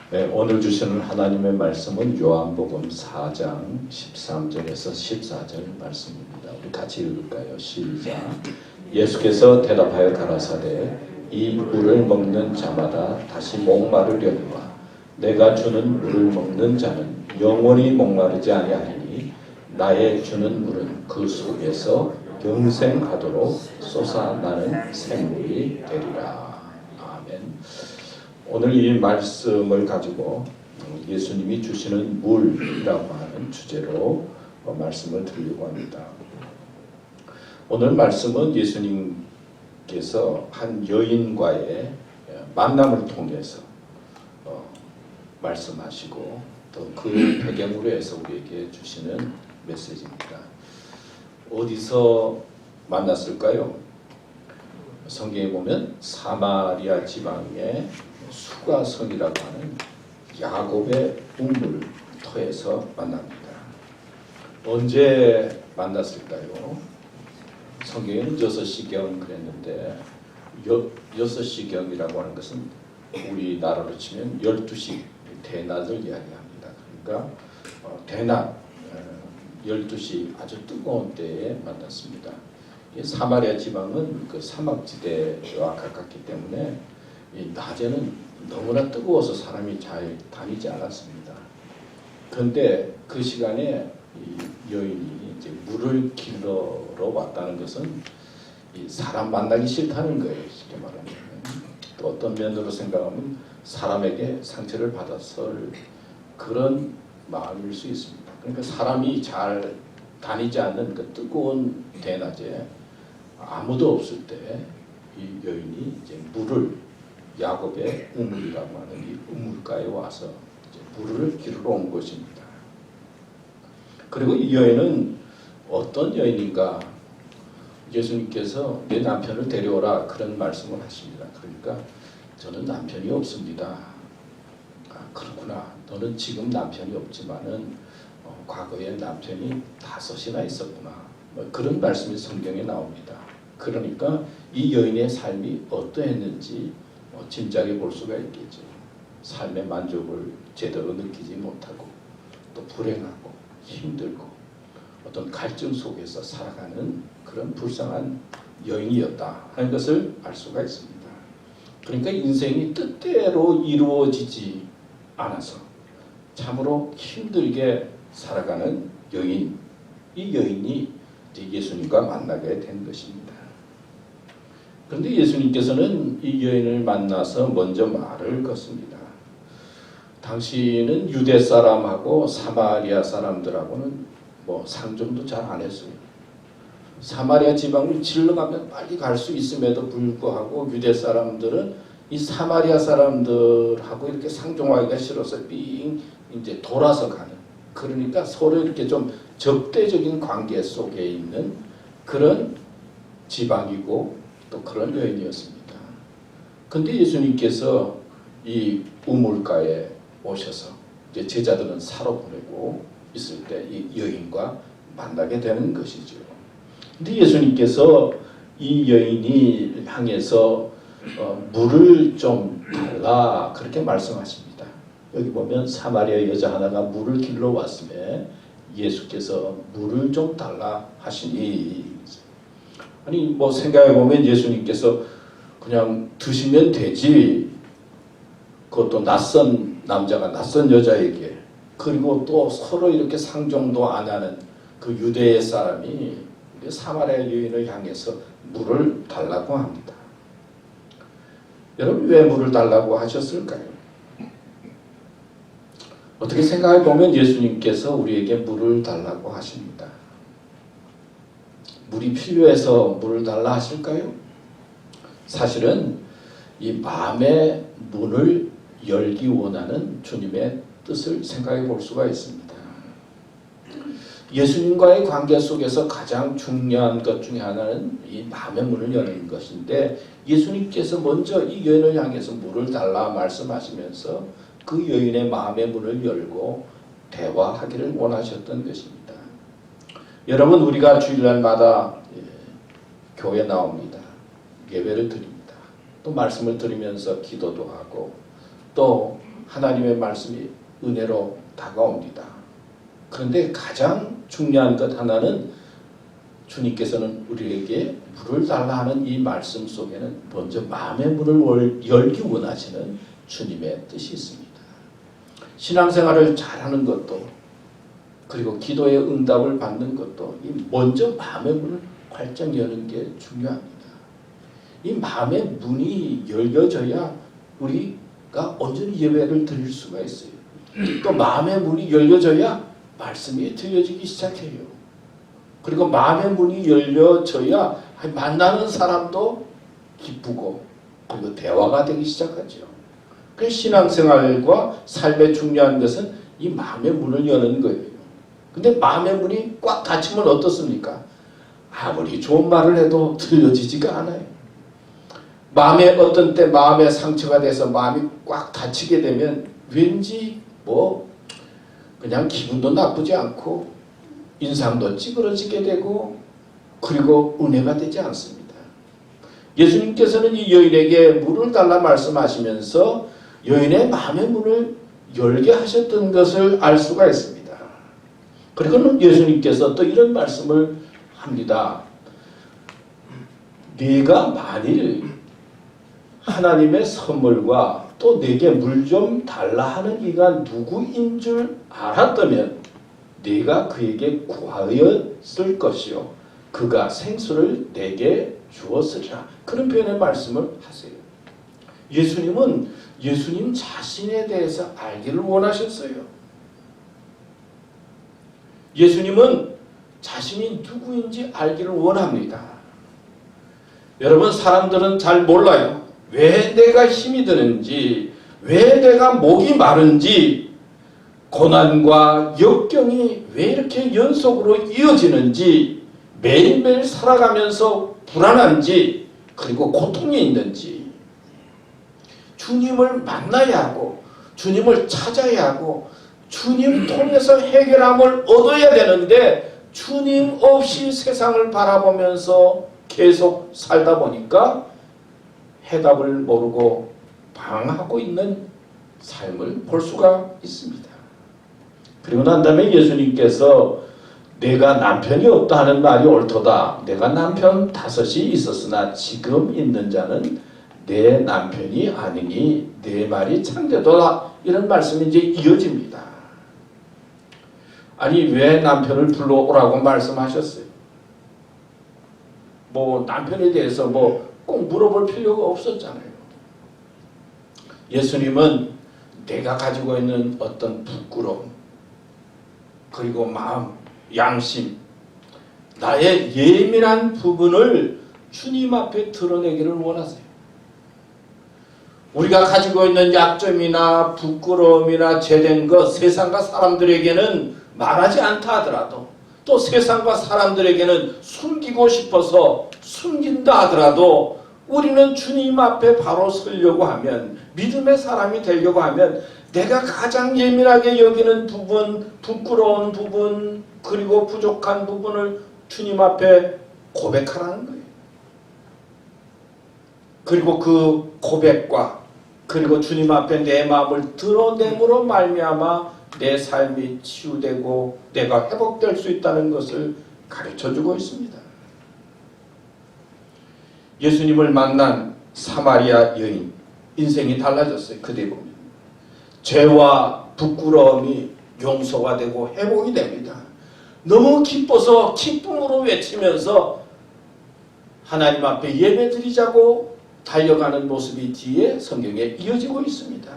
네, 오늘 주시는 하나님의 말씀은 요한복음 4장 13절에서 14절 말씀입니다. 우리 같이 읽을까요? 시작. 예수께서 대답하여 가라사대 이 물을 먹는 자마다 다시 목마르려니와 내가 주는 물을 먹는 자는 영원히 목마르지 아니하리니 나의 주는 물은 그 속에서 영생하도록 솟아나는 샘물이 되리라. 아멘. 오늘 이 말씀을 가지고 예수님이 주시는 물이라고 하는 주제로 말씀을 드리려고 합니다. 오늘 말씀은 예수님께서 한 여인과의 만남을 통해서 말씀하시고 또 그 배경으로 해서 우리에게 주시는 메시지입니다. 어디서 만났을까요? 성경에 보면 사마리아 지방의 수가성이라고 하는 야곱의 우물터에서 만납니다. 언제 만났을까요? 성경에는 6시경 그랬는데 6시경이라고 하는 것은 우리나라로 치면 12시 대낮을 이야기합니다. 그러니까 대낮 12시 아주 뜨거운 때에 만났습니다. 사마리아 지방은 그 사막지대와 가깝기 때문에 낮에는 너무나 뜨거워서 사람이 잘 다니지 않았습니다. 그런데 그 시간에 이 여인이 이제 물을 길러 왔다는 것은 이 사람 만나기 싫다는 거예요. 쉽게 말하면. 또 어떤 면으로 생각하면 사람에게 상처를 받았을 그런 마음일 수 있습니다. 그러니까 사람이 잘 다니지 않는 그 뜨거운 대낮에 아무도 없을 때 이 여인이 이제 물을 야곱의 우물이라고 하는 이 우물가에 와서 이제 물을 기르러 온 것입니다. 그리고 이 여인은 어떤 여인인가? 예수님께서 내 남편을 데려오라 그런 말씀을 하십니다. 그러니까 저는 남편이 없습니다. 아, 그렇구나. 너는 지금 남편이 없지만은 과거에 남편이 5이나 있었구나. 그런 말씀이 성경에 나옵니다. 그러니까 이 여인의 삶이 어떠했는지 짐작해 볼 수가 있겠죠. 삶의 만족을 제대로 느끼지 못하고 또 불행하고 힘들고 어떤 갈증 속에서 살아가는 그런 불쌍한 여인이었다 하는 것을 알 수가 있습니다. 그러니까 인생이 뜻대로 이루어지지 않아서 참으로 힘들게 살아가는 여인, 이 여인이 이제 예수님과 만나게 된 것입니다. 그런데 예수님께서는 이 여인을 만나서 먼저 말을 것습니다. 당신은 유대 사람하고 사마리아 사람들하고는 상종도 잘 안 했어요. 사마리아 지방을 질러가면 빨리 갈 수 있음에도 불구하고 유대 사람들은 이 사마리아 사람들하고 이렇게 상종하기가 싫어서 삥 이제 돌아서 가는, 그러니까 서로 이렇게 좀 적대적인 관계 속에 있는 그런 지방이고 또 그런 여인이었습니다. 근데 예수님께서 이 우물가에 오셔서 이제 제자들은 사러 보내고 있을 때 이 여인과 만나게 되는 것이죠. 근데 예수님께서 이 여인이 향해서 물을 좀 달라 그렇게 말씀하십니다. 여기 보면 사마리아 여자 하나가 물을 길러 왔음에 예수께서 물을 좀 달라 하시니, 아니 생각해 보면 예수님께서 그냥 드시면 되지, 그것도 낯선 남자가 낯선 여자에게, 그리고 또 서로 이렇게 상종도 안 하는 그 유대의 사람이 사마리아 여인을 향해서 물을 달라고 합니다. 여러분 왜 물을 달라고 하셨을까요? 어떻게 생각해 보면 예수님께서 우리에게 물을 달라고 하십니다. 물이 필요해서 물을 달라 하실까요? 사실은 이 마음의 문을 열기 원하는 주님의 뜻을 생각해 볼 수가 있습니다. 예수님과의 관계 속에서 가장 중요한 것 중에 하나는 이 마음의 문을 여는 것인데, 예수님께서 먼저 이 여인을 향해서 물을 달라 말씀하시면서 그 여인의 마음의 문을 열고 대화하기를 원하셨던 것입니다. 여러분, 우리가 주일날마다 교회 나옵니다. 예배를 드립니다. 또 말씀을 들으면서 기도도 하고 또 하나님의 말씀이 은혜로 다가옵니다. 그런데 가장 중요한 것 하나는 주님께서는 우리에게 물을 달라 하는 이 말씀 속에는 먼저 마음의 문을 열기 원하시는 주님의 뜻이 있습니다. 신앙생활을 잘하는 것도 그리고 기도의 응답을 받는 것도 먼저 마음의 문을 활짝 여는 게 중요합니다. 이 마음의 문이 열려져야 우리가 온전히 예배를 드릴 수가 있어요. 또 마음의 문이 열려져야 말씀이 들려지기 시작해요. 그리고 마음의 문이 열려져야 만나는 사람도 기쁘고 그리고 대화가 되기 시작하죠. 그 신앙생활과 삶의 중요한 것은 이 마음의 문을 여는 거예요. 근데 마음의 문이 꽉 닫히면 어떻습니까? 아무리 좋은 말을 해도 들려지지가 않아요. 마음에 어떤 때 마음에 상처가 돼서 마음이 꽉 닫히게 되면 왠지 그냥 기분도 나쁘지 않고 인상도 찌그러지게 되고 그리고 은혜가 되지 않습니다. 예수님께서는 이 여인에게 물을 달라 말씀하시면서 여인의 마음의 문을 열게 하셨던 것을 알 수가 있습니다. 그리고는 예수님께서 또 이런 말씀을 합니다. 네가 만일 하나님의 선물과 또 내게 물 좀 달라 하는 이가 누구인 줄 알았다면 네가 그에게 구하였을 것이요 그가 생수를 내게 주었으리라. 그런 표현의 말씀을 하세요. 예수님은 예수님 자신에 대해서 알기를 원하셨어요. 예수님은 자신이 누구인지 알기를 원합니다. 여러분, 사람들은 잘 몰라요. 왜 내가 힘이 드는지, 왜 내가 목이 마른지, 고난과 역경이 왜 이렇게 연속으로 이어지는지, 매일매일 살아가면서 불안한지, 그리고 고통이 있는지, 주님을 만나야 하고, 주님을 찾아야 하고, 주님 통해서 해결함을 얻어야 되는데, 주님 없이 세상을 바라보면서 계속 살다 보니까 해답을 모르고 방황하고 있는 삶을 볼 수가 있습니다. 그리고 난 다음에 예수님께서 내가 남편이 없다 하는 말이 옳도다. 내가 남편 5이 있었으나 지금 있는 자는 내 남편이 아니니 내 말이 참되도다. 이런 말씀이 이제 이어집니다. 아니 왜 남편을 불러오라고 말씀하셨어요? 남편에 대해서 꼭 물어볼 필요가 없었잖아요. 예수님은 내가 가지고 있는 어떤 부끄러움, 그리고 마음, 양심, 나의 예민한 부분을 주님 앞에 드러내기를 원하세요. 우리가 가지고 있는 약점이나 부끄러움이나 죄된 것 세상과 사람들에게는 말하지 않다 하더라도 또 세상과 사람들에게는 숨기고 싶어서 숨긴다 하더라도 우리는 주님 앞에 바로 서려고 하면 믿음의 사람이 되려고 하면 내가 가장 예민하게 여기는 부분, 부끄러운 부분, 그리고 부족한 부분을 주님 앞에 고백하라는 거예요. 그리고 그 고백과 그리고 주님 앞에 내 마음을 드러냄으로 말미암아 내 삶이 치유되고 내가 회복될 수 있다는 것을 가르쳐주고 있습니다. 예수님을 만난 사마리아 여인, 인생이 달라졌어요. 그대 보면 죄와 부끄러움이 용서가 되고 회복이 됩니다. 너무 기뻐서 기쁨으로 외치면서 하나님 앞에 예배드리자고 달려가는 모습이 뒤에 성경에 이어지고 있습니다.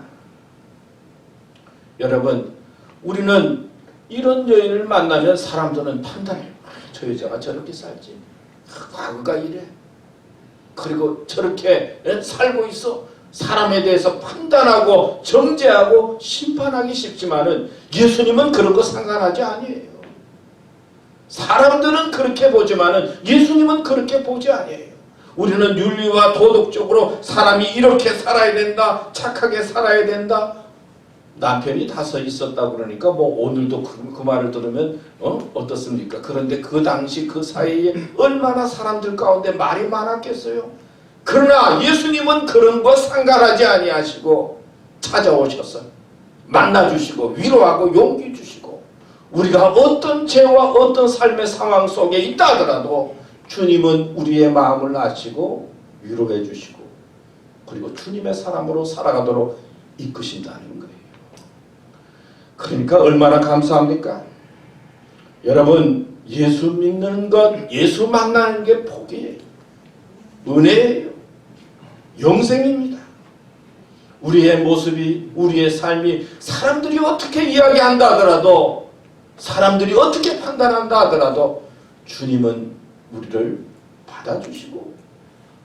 여러분, 우리는 이런 여인을 만나면 사람들은 판단해요. 저 여자가 저렇게 살지, 과거가 이래, 그리고 저렇게 살고 있어. 사람에 대해서 판단하고 정죄하고 심판하기 쉽지만은 예수님은 그런 거 상관하지 아니에요. 사람들은 그렇게 보지만은 예수님은 그렇게 보지 아니에요. 우리는 윤리와 도덕적으로 사람이 이렇게 살아야 된다, 착하게 살아야 된다. 남편이 5 있었다고 그러니까 오늘도 그 말을 들으면 어떻습니까? 그런데 그 당시 그 사이에 얼마나 사람들 가운데 말이 많았겠어요. 그러나 예수님은 그런 거 상관하지 아니하시고 찾아오셔서 만나주시고 위로하고 용기 주시고 우리가 어떤 죄와 어떤 삶의 상황 속에 있다 하더라도 주님은 우리의 마음을 아시고 위로해 주시고 그리고 주님의 사람으로 살아가도록 이끄신다는 거예요. 그러니까 얼마나 감사합니까? 여러분 예수 믿는 것, 예수 만나는 게 복이에요. 은혜예요. 영생입니다. 우리의 모습이, 우리의 삶이 사람들이 어떻게 이야기한다 하더라도 사람들이 어떻게 판단한다 하더라도 주님은 우리를 받아주시고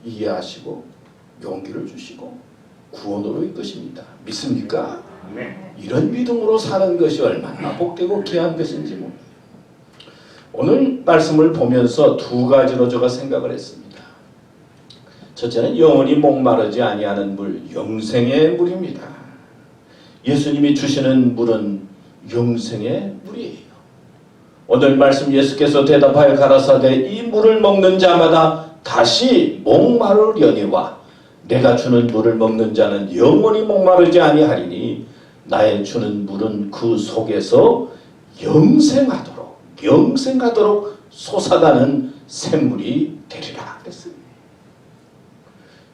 이해하시고 용기를 주시고 구원으로 이끄십니다. 믿습니까? 네. 이런 믿음으로 사는 것이 얼마나 복되고 귀한 것인지 봅니다. 오늘 말씀을 보면서 두 가지로 제가 생각을 했습니다. 첫째는 영원히 목마르지 아니하는 물, 영생의 물입니다. 예수님이 주시는 물은 영생의 물이에요. 오늘 말씀 예수께서 대답하여 가라사대 이 물을 먹는 자마다 다시 목마르려니와 내가 주는 물을 먹는 자는 영원히 목마르지 아니하리니 나의 주는 물은 그 속에서 영생하도록 솟아나는 샘물이 되리라 그랬어요.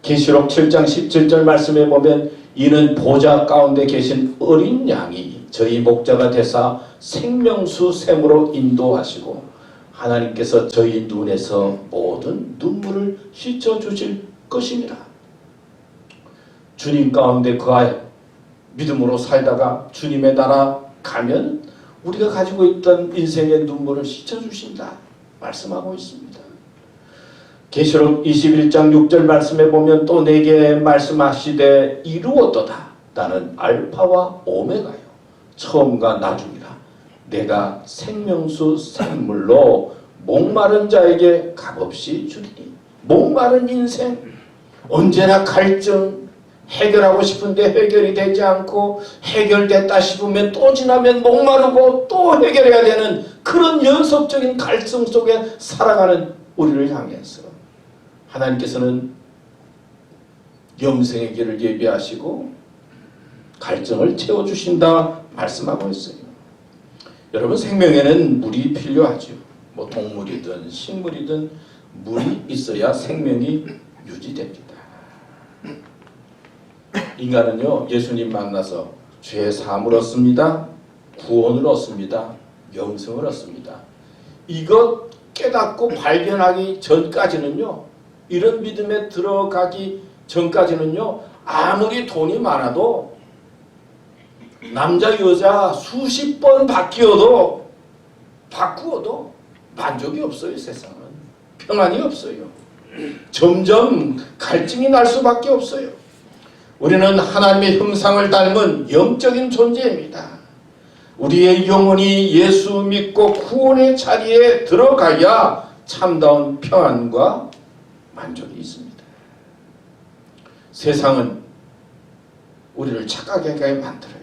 계시록 7장 17절 말씀에 보면 이는 보좌 가운데 계신 어린 양이 저희 목자가 되사 생명수 샘으로 인도하시고 하나님께서 저희 눈에서 모든 눈물을 씻어주실 것입니다. 주님 가운데 그하여 믿음으로 살다가 주님의 나라 가면 우리가 가지고 있던 인생의 눈물을 씻어주신다 말씀하고 있습니다. 계시록 21장 6절 말씀에 보면 또 내게 말씀하시되 이루었도다. 나는 알파와 오메가요 처음과 나중이라. 내가 생명수 샘물로 목마른 자에게 값없이 주리니. 목마른 인생, 언제나 갈증, 해결하고 싶은데 해결이 되지 않고 해결됐다 싶으면 또 지나면 목마르고 또 해결해야 되는 그런 연속적인 갈증 속에 살아가는 우리를 향해서 하나님께서는 영생의 길을 예비하시고 갈증을 채워주신다 말씀하고 있어요. 여러분 생명에는 물이 필요하죠. 뭐 동물이든 식물이든 물이 있어야 생명이 유지됩니다. 인간은요 예수님 만나서 죄 사함을 얻습니다. 구원을 얻습니다. 영생을 얻습니다. 이것 깨닫고 발견하기 전까지는요 이런 믿음에 들어가기 전까지는요 아무리 돈이 많아도 남자 여자 수십 번 바꾸어도 만족이 없어요. 세상은 평안이 없어요. 점점 갈증이 날 수밖에 없어요. 우리는 하나님의 형상을 닮은 영적인 존재입니다. 우리의 영혼이 예수 믿고 구원의 자리에 들어가야 참다운 평안과 만족이 있습니다. 세상은 우리를 착하게 하게 만들어요.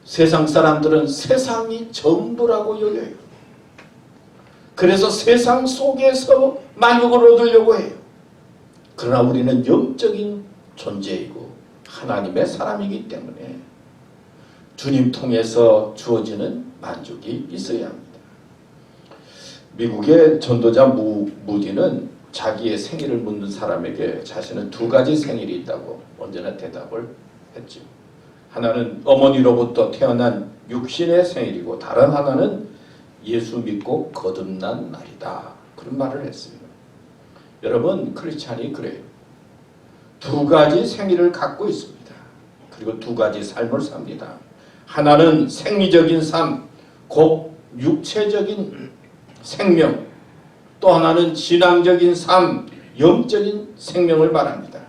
세상 사람들은 세상이 전부라고 여겨요. 그래서 세상 속에서 만족을 얻으려고 해요. 그러나 우리는 영적인 존재이고 하나님의 사람이기 때문에 주님 통해서 주어지는 만족이 있어야 합니다. 미국의 전도자 무디는 자기의 생일을 묻는 사람에게 자신은 두 가지 생일이 있다고 언제나 대답을 했죠. 하나는 어머니로부터 태어난 육신의 생일이고 다른 하나는 예수 믿고 거듭난 날이다. 그런 말을 했어요. 여러분 크리스찬이 그래요. 두 가지 생일을 갖고 있습니다. 그리고 두 가지 삶을 삽니다. 하나는 생리적인 삶, 곧 육체적인 생명, 또 하나는 신앙적인 삶, 영적인 생명을 말합니다.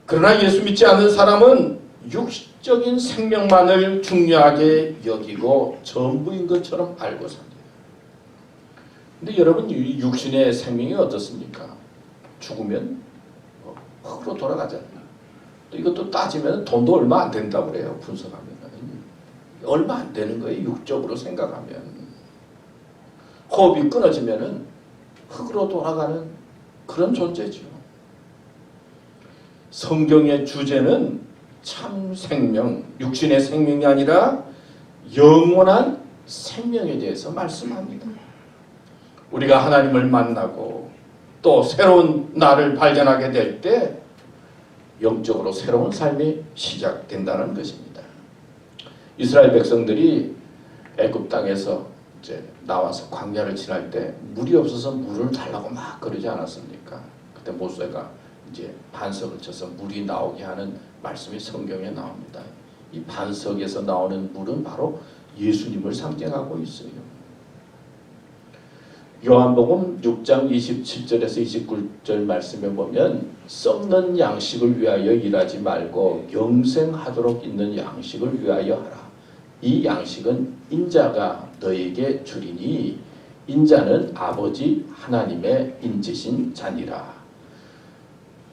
그러나 예수 믿지 않는 사람은 육적인 생명만을 중요하게 여기고 전부인 것처럼 알고 삽니다. 근데 여러분 이 육신의 생명이 어떻습니까? 죽으면 흙으로 돌아가잖아요. 또 이것도 따지면 돈도 얼마 안 된다고 그래요. 분석하면 얼마 안 되는 거예요. 육적으로 생각하면 호흡이 끊어지면은 흙으로 돌아가는 그런 존재죠. 성경의 주제는 참 생명, 육신의 생명이 아니라 영원한 생명에 대해서 말씀합니다. 우리가 하나님을 만나고 또 새로운 나를 발견하게 될 때 영적으로 새로운 삶이 시작된다는 것입니다. 이스라엘 백성들이 애굽 땅에서 이제 나와서 광야를 지날 때 물이 없어서 물을 달라고 막 그러지 않았습니까? 그때 모세가 이제 반석을 쳐서 물이 나오게 하는 말씀이 성경에 나옵니다. 이 반석에서 나오는 물은 바로 예수님을 상징하고 있어요. 요한복음 6장 27절에서 29절 말씀에 보면 썩는 양식을 위하여 일하지 말고 영생하도록 있는 양식을 위하여 하라. 이 양식은 인자가 너에게 주리니 인자는 아버지 하나님의 인치신 자니라.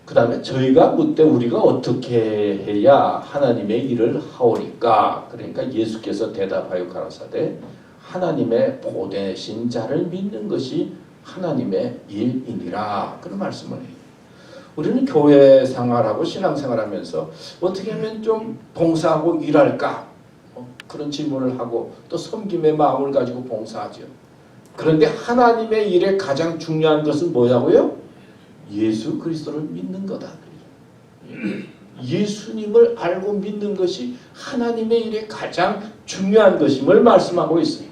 그 다음에 저희가 묻되 우리가 어떻게 해야 하나님의 일을 하오리까? 그러니까 예수께서 대답하여 가라사대 하나님의 보내신 자를 믿는 것이 하나님의 일이니라. 그런 말씀을 해요. 우리는 교회 생활하고 신앙생활하면서 어떻게 하면 좀 봉사하고 일할까? 그런 질문을 하고 또 섬김의 마음을 가지고 봉사하죠. 그런데 하나님의 일에 가장 중요한 것은 뭐냐고요? 예수 그리스도를 믿는 거다. 예수님을 알고 믿는 것이 하나님의 일에 가장 중요한 것임을 말씀하고 있어요.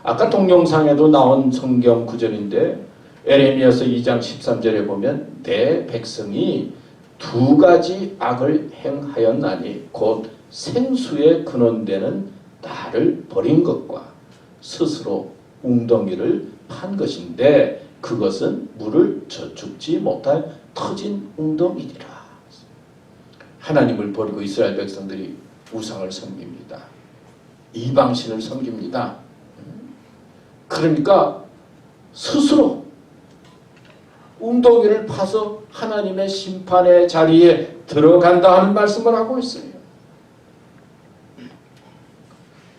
아까 동영상에도 나온 성경 구절인데 에레미야서 2장 13절에 보면 내 백성이 두 가지 악을 행하였나니 곧 생수의 근원되는 나를 버린 것과 스스로 웅덩이를 판 것인데 그것은 물을 저축지 못할 터진 웅덩이니라. 하나님을 버리고 이스라엘 백성들이 우상을 섬깁니다. 이방신을 섬깁니다. 그러니까 스스로 웅덩이를 파서 하나님의 심판의 자리에 들어간다 하는 말씀을 하고 있어요.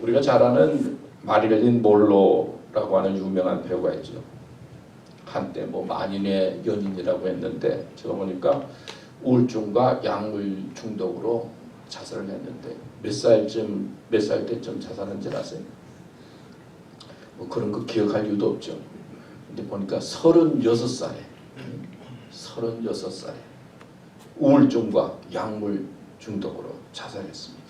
우리가 잘 아는 마릴린 몰로라고 하는 유명한 배우가 있죠. 한때 뭐 만인의 연인이라고 했는데 제가 보니까 우울증과 약물 중독으로 자살을 했는데 몇 살 때쯤 자살한지 아세요? 뭐 그런 거 기억할 이유도 없죠. 근데 보니까 36살에 우울증과 약물 중독으로 자살했습니다.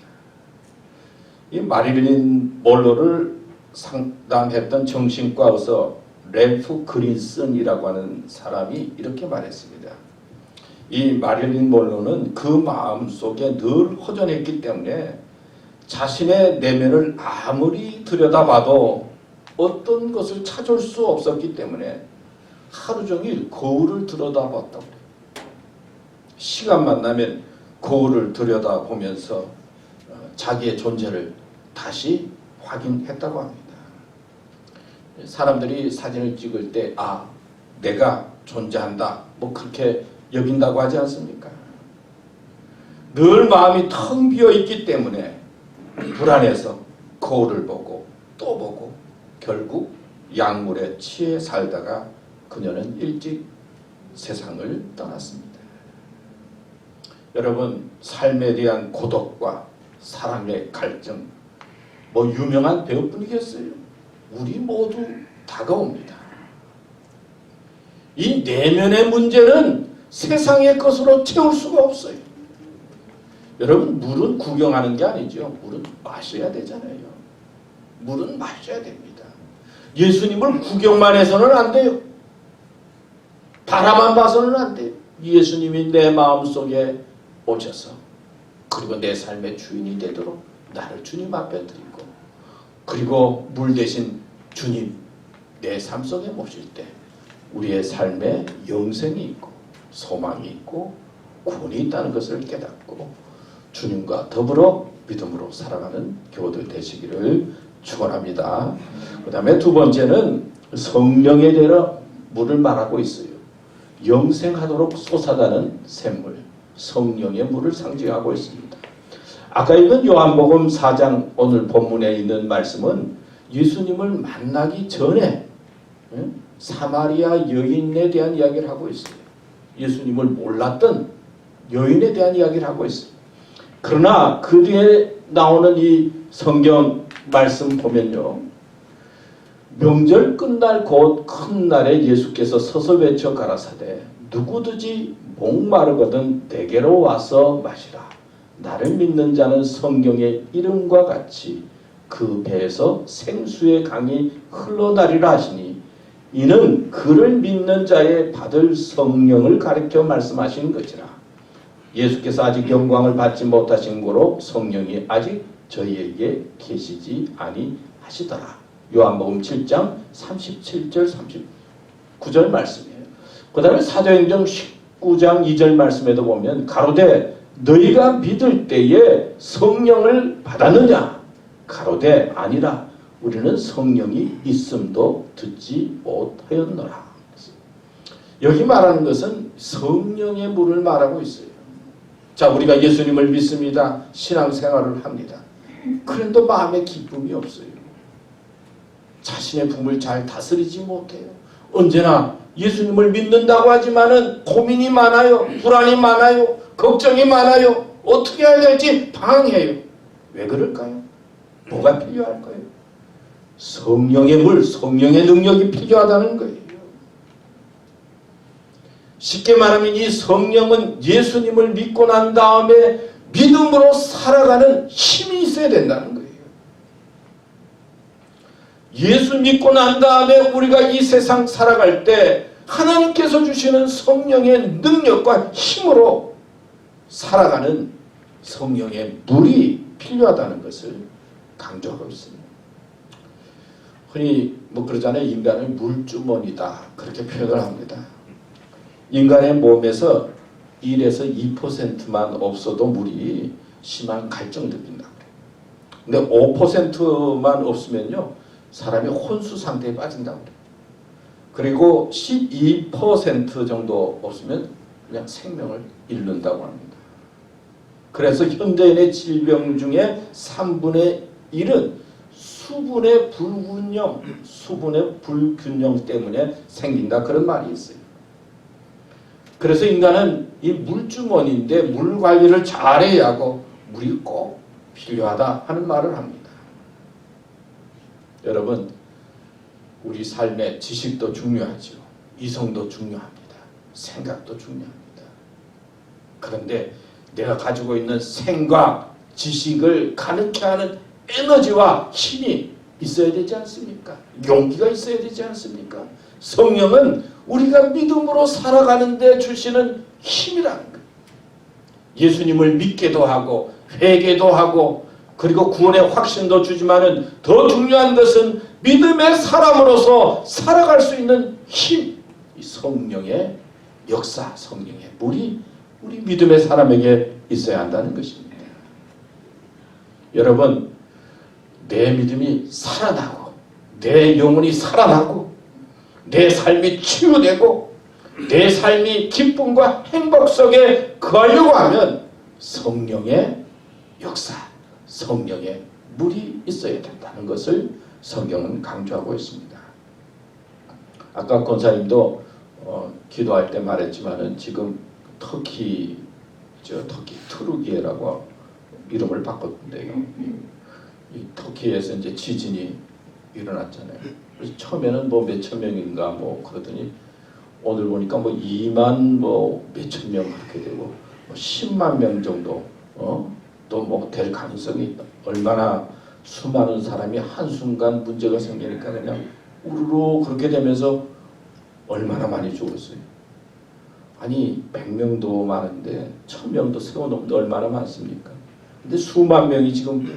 이 마릴린 몰로를 상담했던 정신과 의사 래프 그린슨이라고 하는 사람이 이렇게 말했습니다. 이 마릴린 몰로는 그 마음속에 늘 허전했기 때문에 자신의 내면을 아무리 들여다봐도 어떤 것을 찾을 수 없었기 때문에 하루 종일 거울을 들여다봤다고 그래요. 시간만 나면 거울을 들여다보면서 자기의 존재를 다시 확인했다고 합니다. 사람들이 사진을 찍을 때 내가 존재한다 뭐 그렇게 여긴다고 하지 않습니까? 늘 마음이 텅 비어 있기 때문에 불안해서 거울을 보고 또 보고 결국 약물에 취해 살다가 그녀는 일찍 세상을 떠났습니다. 여러분, 삶에 대한 고독과 사랑의 갈증, 뭐 유명한 배우뿐이겠어요? 우리 모두 다가옵니다. 이 내면의 문제는 세상의 것으로 채울 수가 없어요. 여러분, 물은 구경하는 게 아니죠. 물은 마셔야 되잖아요. 물은 마셔야 됩니다. 예수님을 구경만 해서는 안 돼요. 바라만 봐서는 안 돼요. 예수님이 내 마음속에 오셔서 그리고 내 삶의 주인이 되도록 나를 주님 앞에 드리고 그리고 물 대신 주님 내 삶 속에 모실 때 우리의 삶에 영생이 있고 소망이 있고 구원이 있다는 것을 깨닫고 주님과 더불어 믿음으로 살아가는 교우들 되시기를 축원합니다. 그 다음에 두 번째는 성령에 대해 물을 말하고 있어요. 영생하도록 솟아나는 샘물, 성령의 물을 상징하고 있습니다. 아까 읽은 요한복음 4장 오늘 본문에 있는 말씀은 예수님을 만나기 전에 사마리아 여인에 대한 이야기를 하고 있어요. 예수님을 몰랐던 여인에 대한 이야기를 하고 있어요. 그러나 그 뒤에 나오는 이 성경 말씀 보면요. 명절 끝날 곧 큰 날에 예수께서 서서 외쳐 가라사대 누구든지 목마르거든 내게로 와서 마시라. 나를 믿는 자는 성경의 이름과 같이 그 배에서 생수의 강이 흘러나리라 하시니 이는 그를 믿는 자의 받을 성령을 가리켜 말씀하시는 것이라. 예수께서 아직 영광을 받지 못하신 고로 성령이 아직 저희에게 계시지 아니하시더라. 요한복음 7장 37절 39절 말씀이에요. 그 다음에 사도행전 19장 2절 말씀에도 보면 가로되 너희가 믿을 때에 성령을 받았느냐? 가로되 아니라 우리는 성령이 있음도 듣지 못하였노라. 여기 말하는 것은 성령의 물을 말하고 있어요. 자, 우리가 예수님을 믿습니다. 신앙생활을 합니다. 그런데 마음에 기쁨이 없어요. 자신의 품을 잘 다스리지 못해요. 언제나 예수님을 믿는다고 하지만은 고민이 많아요. 불안이 많아요. 걱정이 많아요. 어떻게 해야 될지 방해해요. 왜 그럴까요? 뭐가 필요할까요? 성령의 물, 성령의 능력이 필요하다는 거예요. 쉽게 말하면 이 성령은 예수님을 믿고 난 다음에 믿음으로 살아가는 힘이 있어야 된다는 거예요. 예수 믿고 난 다음에 우리가 이 세상 살아갈 때 하나님께서 주시는 성령의 능력과 힘으로 살아가는 성령의 물이 필요하다는 것을 강조하고 있습니다. 흔히 뭐 그러잖아요. 인간은 물주머니다. 그렇게 표현을 합니다. 인간의 몸에서 1에서 2%만 없어도 물이 심한 갈증을 느낀다. 근데 5%만 없으면요. 사람이 혼수 상태에 빠진다고 그래요. 그리고 12% 정도 없으면 그냥 생명을 잃는다고 합니다. 그래서 현대인의 질병 중에 3분의 1은 수분의 불균형 때문에 생긴다. 그런 말이 있어요. 그래서 인간은 이 물주머니인데 물 관리를 잘해야 하고 물이 꼭 필요하다 하는 말을 합니다. 여러분, 우리 삶에 지식도 중요하죠. 이성도 중요합니다. 생각도 중요합니다. 그런데 내가 가지고 있는 생각, 지식을 가능케 하는 에너지와 힘이 있어야 되지 않습니까? 용기가 있어야 되지 않습니까? 성령은 우리가 믿음으로 살아가는 데 주시는 힘이라는 거예요. 예수님을 믿게도 하고 회개도 하고 그리고 구원의 확신도 주지만은 더 중요한 것은 믿음의 사람으로서 살아갈 수 있는 힘, 이 성령의 역사, 성령의 물이 우리 믿음의 사람에게 있어야 한다는 것입니다. 여러분, 내 믿음이 살아나고 내 영혼이 살아나고 내 삶이 치유되고 내 삶이 기쁨과 행복 속에 거하려고 하면 성령의 역사, 성령의 물이 있어야 된다는 것을 성경은 강조하고 있습니다. 아까 권사님도 기도할 때 말했지만은 지금 터키 트루기에라고 이름을 바꿨는데요. 이 터키에서 이제 지진이 일어났잖아요. 그래서 처음에는 뭐 몇천 명인가 뭐 그러더니 오늘 보니까 뭐 2만 뭐 몇천 명 그렇게 되고 뭐 10만 명 정도 또 뭐 될 가능성이 있다. 얼마나 수많은 사람이 한순간 문제가 생기니까 그냥 우르르 그렇게 되면서 얼마나 많이 죽었어요. 아니 100명도 많은데 1000명도 세워놓으면 얼마나 많습니까? 근데 수만 명이 지금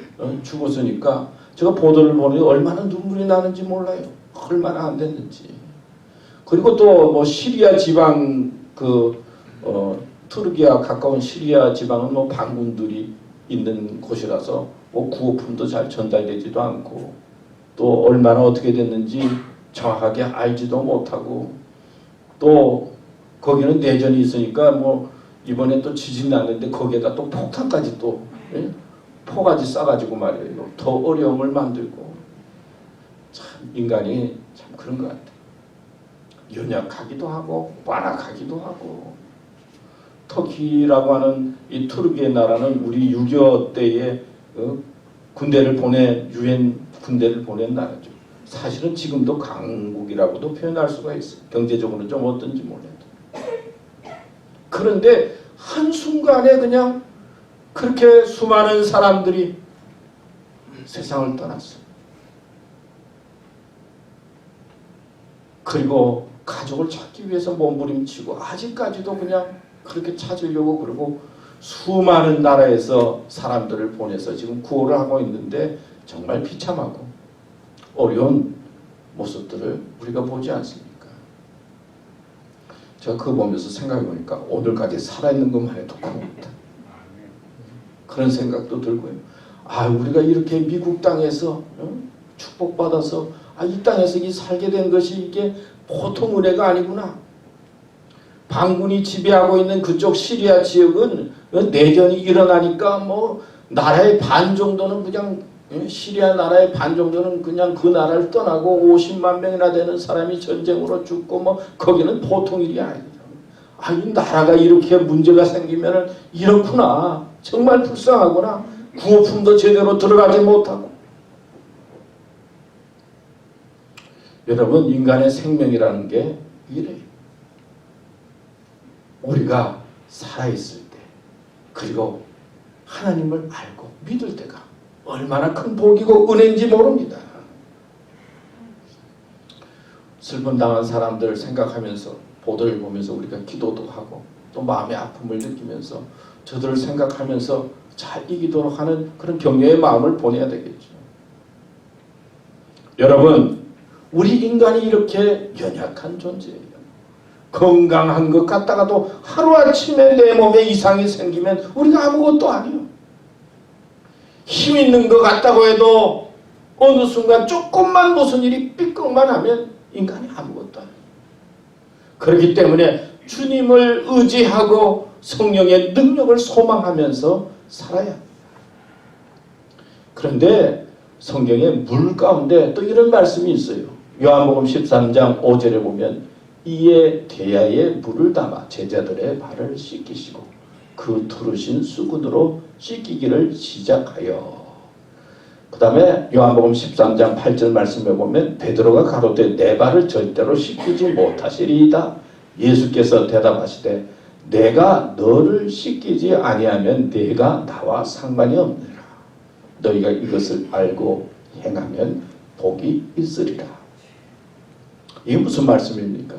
죽었으니까 제가 보도를 보니 얼마나 눈물이 나는지 몰라요. 얼마나 안 됐는지. 그리고 또 뭐 시리아 지방 투르기와 가까운 시리아 지방은 뭐 반군들이 있는 곳이라서 뭐 구호품도 잘 전달되지도 않고 또 얼마나 어떻게 됐는지 정확하게 알지도 못하고 또 거기는 내전이 있으니까 뭐 이번에 또 지진 났는데 거기에다 또 폭탄까지 또 포까지 싸가지고 말이에요. 더 어려움을 만들고 참 인간이 참 그런 것 같아요. 연약하기도 하고 완악하기도 하고 터키라고 하는 이 투르키의 나라는 우리 6.25 때에 군대를 유엔 군대를 보낸 나라죠. 사실은 지금도 강국이라고도 표현할 수가 있어요. 경제적으로는 좀 어떤지 몰라도. 그런데 한순간에 그냥 그렇게 수많은 사람들이 세상을 떠났어요. 그리고 가족을 찾기 위해서 몸부림치고 아직까지도 그냥 그렇게 찾으려고 그러고 수많은 나라에서 사람들을 보내서 지금 구호를 하고 있는데 정말 비참하고 어려운 모습들을 우리가 보지 않습니까? 제가 그거 보면서 생각해보니까 오늘까지 살아있는 것만 해도 고맙다. 그런 생각도 들고요. 우리가 이렇게 미국 땅에서 축복받아서 이 땅에서 살게 된 것이 이게 보통 은혜가 아니구나. 반군이 지배하고 있는 그쪽 시리아 지역은 내전이 일어나니까 뭐 나라의 반 정도는 그냥 시리아 나라의 반 정도는 그냥 그 나라를 떠나고 50만 명이나 되는 사람이 전쟁으로 죽고 뭐 거기는 보통 일이 아니에요. 이 나라가 이렇게 문제가 생기면 이렇구나. 정말 불쌍하구나. 구호품도 제대로 들어가지 못하고. 여러분, 인간의 생명이라는 게 이래요. 우리가 살아있을 때 그리고 하나님을 알고 믿을 때가 얼마나 큰 복이고 은혜인지 모릅니다. 슬픔 당한 사람들을 생각하면서 보도를 보면서 우리가 기도도 하고 또 마음의 아픔을 느끼면서 저들을 생각하면서 잘 이기도록 하는 그런 격려의 마음을 보내야 되겠죠. 여러분, 우리 인간이 이렇게 연약한 존재예요. 건강한 것 같다가도 하루아침에 내 몸에 이상이 생기면 우리가 아무것도 아니에요. 힘 있는 것 같다고 해도 어느 순간 조금만 무슨 일이 삐걱만 하면 인간이 아무것도 아니에요. 그렇기 때문에 주님을 의지하고 성령의 능력을 소망하면서 살아야 합니다. 그런데 성경의 물 가운데 또 이런 말씀이 있어요. 요한복음 13장 5절에 보면 이에 대야에 물을 담아 제자들의 발을 씻기시고 그 두르신 수건으로 씻기기를 시작하여. 그 다음에 요한복음 13장 8절 말씀에 보면 베드로가 가로되 내 발을 절대로 씻기지 못하시리이다. 예수께서 대답하시되 내가 너를 씻기지 아니하면 내가 나와 상관이 없느니라. 너희가 이것을 알고 행하면 복이 있으리라. 이게 무슨 말씀입니까?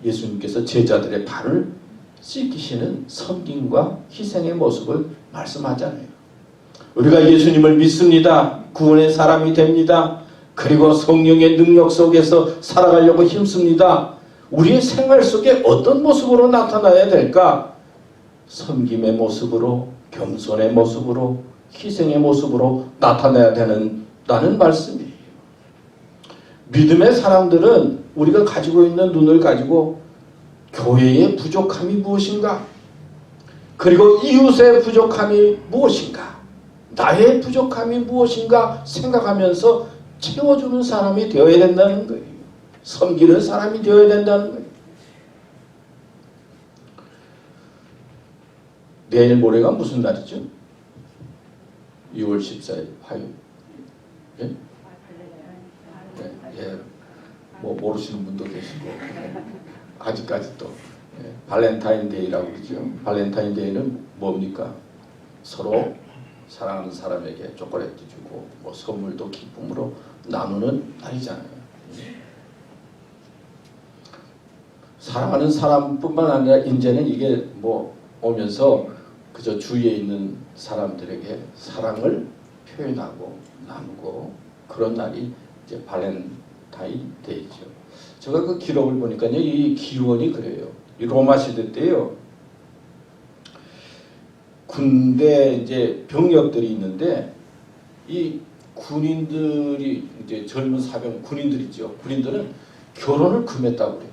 예수님께서 제자들의 발을 씻기시는 섬김과 희생의 모습을 말씀하잖아요. 우리가 예수님을 믿습니다. 구원의 사람이 됩니다. 그리고 성령의 능력 속에서 살아가려고 힘씁니다. 우리의 생활 속에 어떤 모습으로 나타나야 될까? 섬김의 모습으로, 겸손의 모습으로, 희생의 모습으로 나타나야 된다는 말씀이에요. 믿음의 사람들은 우리가 가지고 있는 눈을 가지고 교회의 부족함이 무엇인가? 그리고 이웃의 부족함이 무엇인가? 나의 부족함이 무엇인가 생각하면서 채워주는 사람이 되어야 된다는 거예요. 섬기는 사람이 되어야 된다는 거예요. 내일 모레가 무슨 날이죠? 6월 14일 화요일. 예? 예. 뭐 모르시는 분도 계시고 아직까지 또 발렌타인데이라고 그러죠. 발렌타인데이는 뭡니까? 서로 사랑하는 사람에게 초콜릿도 주고 뭐 선물도 기쁨으로 나누는 날이잖아요. 사랑하는 사람뿐만 아니라 이제는 이게 뭐 오면서 그저 주위에 있는 사람들에게 사랑을 표현하고 나누고 그런 날이 이제 발렌타인데이죠. 제가 그 기록을 보니까요, 이 기원이 그래요. 이 로마 시대 때요, 군대 이제 병력들이 있는데 이 군인들이 이제 젊은 사병 군인들이죠. 군인들은 결혼을 금했다고 그래요.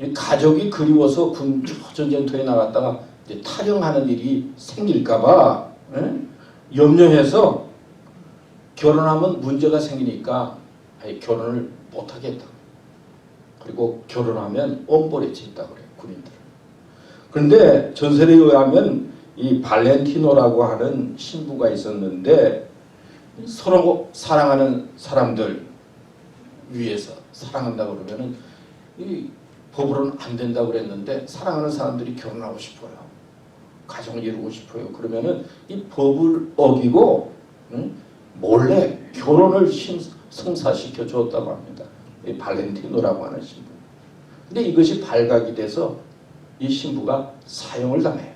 이 가족이 그리워서 군 전쟁터에 나갔다가 이제 탈영하는 일이 생길까봐 염려해서 결혼하면 문제가 생기니까 결혼을 못하겠다. 그리고 결혼하면 엄벌에 짓다 그래요, 군인들. 그런데 전설에 의하면 이 발렌티노라고 하는 신부가 있었는데 서로 사랑하는 사람들 위해서 사랑한다고 그러면은 이 법으로는 안 된다고 그랬는데 사랑하는 사람들이 결혼하고 싶어요. 가정을 이루고 싶어요. 그러면은 이 법을 어기고 몰래 결혼을 성사시켜 줬다고 합니다. 이 발렌티노라고 하는 신부. 근데 이것이 발각이 돼서 이 신부가 사형을 당해요.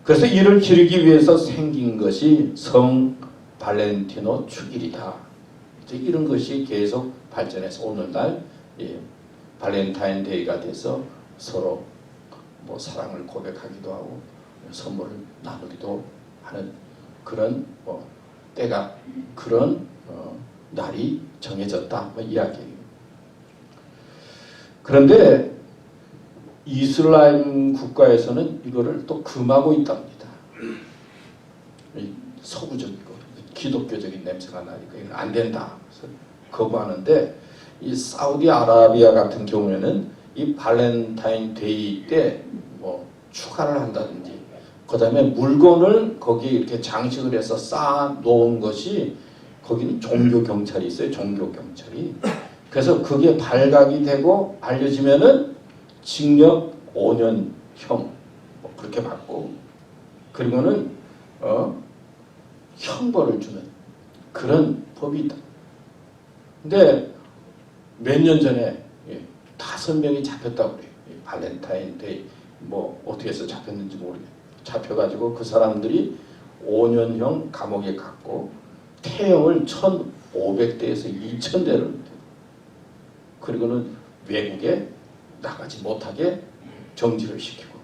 그래서 이를 기리기 위해서 생긴 것이 성 발렌티노 축일이다. 이런 것이 계속 발전해서 오늘날 발렌타인데이가 돼서 서로 뭐 사랑을 고백하기도 하고 선물을 나누기도 하는 그런 때가 그런 날이 정해졌다 이야기예요. 그런데 이슬람 국가에서는 이거를 또 금하고 있답니다. 서구적이고 기독교적인 냄새가 나니까 이건 안 된다. 그래서 거부하는데 이 사우디아라비아 같은 경우에는 이 발렌타인데이 때 뭐 축하를 한다든지 그다음에 물건을 거기 이렇게 장식을 해서 쌓아 놓은 것이 거기는 종교 경찰이 있어요. 종교 경찰이. 그래서 그게 발각이 되고 알려지면은 징역 5년형 뭐 그렇게 받고 그리고는 형벌을 주는 그런 법이 있다. 근데 몇 년 전에 5명이 잡혔다고 그래요. 발렌타인데이 뭐 어떻게 해서 잡혔는지 모르겠어요. 잡혀가지고 그 사람들이 5년형 감옥에 갔고 태형을 1,500대에서 2,000대를 그리고는 외국에 나가지 못하게 정지를 시키고.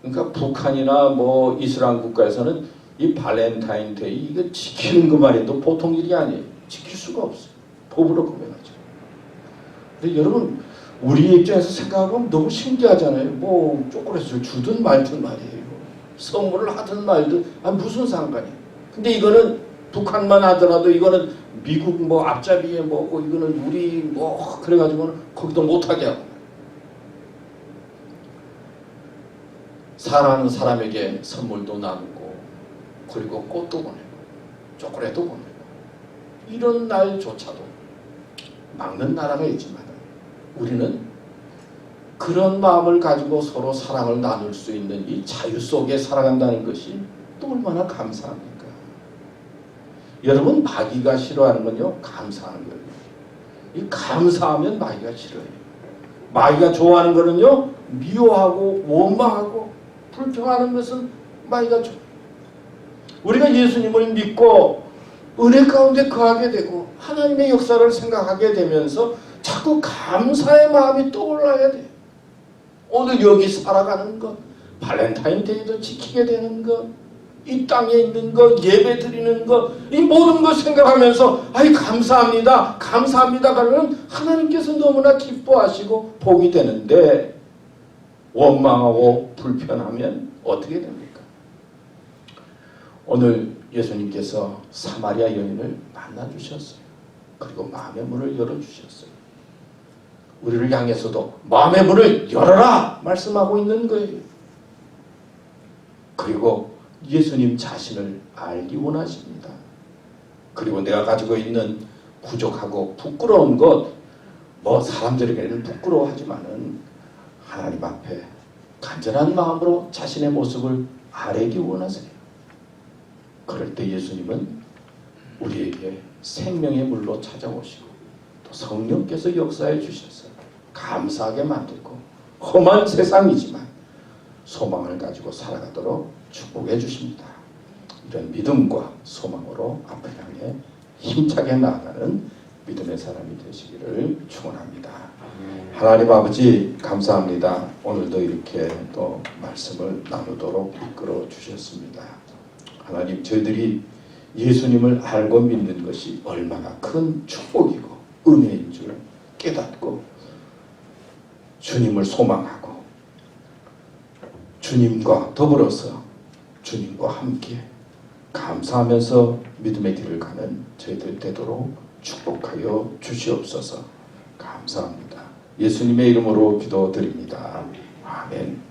그러니까 북한이나 뭐 이슬람 국가에서는 이 발렌타인데이 이거 지키는 것만 해도 보통 일이 아니에요. 지킬 수가 없어요. 법으로 금해가지고. 근데 여러분 우리 입장에서 생각하면 너무 신기하잖아요. 뭐 초콜릿을 주든 말든 말이에요. 선물을 하든 말든 무슨 상관이에요. 근데 이거는 북한만 하더라도 이거는 미국 뭐 앞잡이에 뭐고 이거는 우리 뭐 그래가지고는 거기도 못하게 하고 사랑하는 사람에게 선물도 나누고 그리고 꽃도 보내고 초콜릿도 보내고 이런 날조차도 막는 나라가 있지만 우리는 그런 마음을 가지고 서로 사랑을 나눌 수 있는 이 자유 속에 살아간다는 것이 또 얼마나 감사합니까? 여러분 마귀가 싫어하는 건요 감사하는 거예요. 이 감사하면 마귀가 싫어해요. 마귀가 좋아하는 거는요 미워하고 원망하고 불평하는 것은 마귀가 좋아요. 우리가 예수님을 믿고 은혜 가운데 거하게 되고 하나님의 역사를 생각하게 되면서 자꾸 감사의 마음이 떠올라야 돼요. 오늘 여기 살아가는 것, 발렌타인데이도 지키게 되는 것, 이 땅에 있는 것, 예배 드리는 것, 이 모든 것 생각하면서 아이 감사합니다, 감사합니다 그러면 하나님께서 너무나 기뻐하시고 복이 되는데 원망하고 불편하면 어떻게 됩니까? 오늘 예수님께서 사마리아 여인을 만나주셨어요. 그리고 마음의 문을 열어주셨어요. 우리를 향해서도 마음의 문을 열어라 말씀하고 있는 거예요. 그리고 예수님 자신을 알기 원하십니다. 그리고 내가 가지고 있는 부족하고 부끄러운 것, 뭐 사람들에게는 부끄러워하지만은 하나님 앞에 간절한 마음으로 자신의 모습을 아뢰기 원하세요. 그럴 때 예수님은 우리에게 생명의 물로 찾아오시고 또 성령께서 역사해 주셔서 감사하게 만들고 험한 세상이지만 소망을 가지고 살아가도록 축복해 주십니다. 이런 믿음과 소망으로 앞을 향해 힘차게 나아가는 믿음의 사람이 되시기를 축원합니다. 하나님 아버지 감사합니다. 오늘도 이렇게 또 말씀을 나누도록 이끌어 주셨습니다. 하나님 저희들이 예수님을 알고 믿는 것이 얼마나 큰 축복이고 은혜인 줄 깨닫고 주님을 소망하고 주님과 더불어서 주님과 함께 감사하면서 믿음의 길을 가는 저희들 되도록 축복하여 주시옵소서. 감사합니다. 예수님의 이름으로 기도드립니다. 아멘.